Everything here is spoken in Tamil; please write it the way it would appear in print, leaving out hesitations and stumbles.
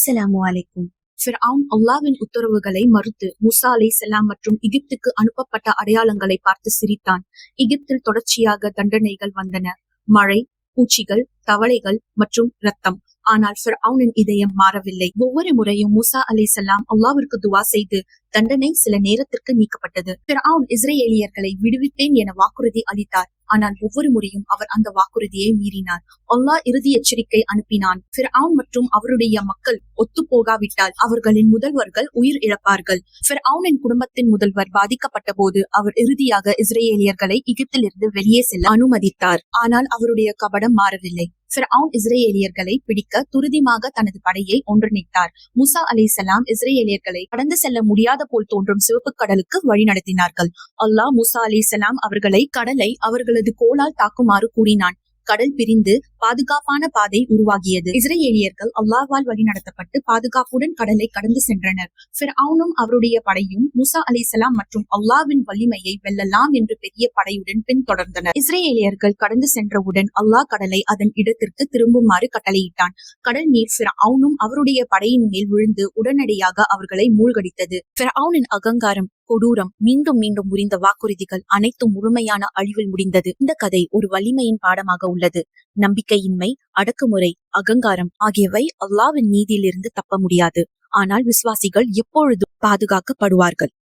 அஸ்ஸலாமு அலைக்கும். ஃபிர்அவுன் அல்லாஹ்வின் உத்தரவுகளை மறுத்து மூசா அலைஹிஸ்ஸலாம் மற்றும் எகிப்துக்கு அனுப்பப்பட்ட அடையாளங்களை பார்த்து சிரித்தான். எகிப்தில் தொடர்ச்சியாக தண்டனைகள் வந்தன. மழை, பூச்சிகள், தவளைகள் மற்றும் இரத்தம். ஆனால் ஃபிர்அவுனின் இதயம் மாறவில்லை. ஒவ்வொரு முறையும் மூசா அலைஹிஸ்ஸலாம் அல்லாஹ்விற்கு துவா செய்து தண்டனை சில நேரத்திற்கு நீக்கப்பட்டது. ஃபிர்அவுன் இஸ்ரேலியர்களை விடுவிப்பேன் என வாக்குறுதி அளித்தார். ஆனால் ஒவ்வொரு முறையும் அவர் அந்த வாக்குறுதியை மீறினார். அல்லாஹ் இறுதி எச்சரிக்கை அனுப்பினான். ஃபிர்அவுன் மற்றும் அவருடைய மக்கள் ஒத்துப்போகாவிட்டால் அவர்களின் முதல்வர்கள் உயிர் இழப்பார்கள். ஃபிர்அவுனின் குடும்பத்தின் முதல்வர் பாதிக்கப்பட்ட போது அவர் இறுதியாக இஸ்ரேலியர்களை எகிப்திலிருந்து வெளியே செல்ல அனுமதித்தார். ஆனால் அவருடைய கபடம் மாறவில்லை. ஃபிர்அவுன் இஸ்ரேலியர்களை பிடிக்க துரிதமாக தனது படையை ஒன்றிணைத்தார். மூசா அலைஹிஸ்ஸலாம் இஸ்ரேலியர்களை கடந்து செல்ல முடியாத போல் தோன்றும் சிவப்பு கடலுக்கு வழிநடத்தினார்கள். அல்லாஹ் மூசா அலைஹிஸ்ஸலாம் அவர்களை கடலை அவர்களது கோலால் தாக்குமாறு கூறினான். கடல் பிரிந்து பாதுகாப்பான பாதை உருவாகியது. இஸ்ரேலியர்கள் அல்லாஹ்வால் வழிநடத்தப்பட்டு பாதுகாப்புடன் கடலை கடந்து சென்றனர். ஃபிர்அவுனும் அவருடைய படையும் மூசா அலைஹிஸ்ஸலாம் மற்றும் அல்லாஹ்வின் வலிமையை வெல்லலாம் என்று பெரிய படையுடன் பின்தொடர்ந்தனர். இஸ்ரேலியர்கள் கடந்து சென்றவுடன் அல்லாஹ் கடலை அதன் இடத்திற்கு திரும்புமாறு கட்டளையிட்டான். கடல் நீர் ஃபிர்அவுனும் அவருடைய படையின் மேல் விழுந்து உடனடியாக அவர்களை மூழ்கடித்தது. ஃபிர்அவுனின் அகங்காரம், கொடூரம், மீண்டும் மீண்டும் முறிந்த வாக்குறுதிகள் அனைத்தும் முழுமையான அழிவில் முடிந்தது. இந்த கதை ஒரு வலிமையின் பாடமாக உள்ளது. நம்பிக்கையின்மை, அடக்குமுறை, அகங்காரம் ஆகியவை அல்லாஹ்வின் நீதியிலிருந்து தப்ப முடியாது. ஆனால் விசுவாசிகள் எப்பொழுதும் பாதுகாக்கப்படுவார்கள்.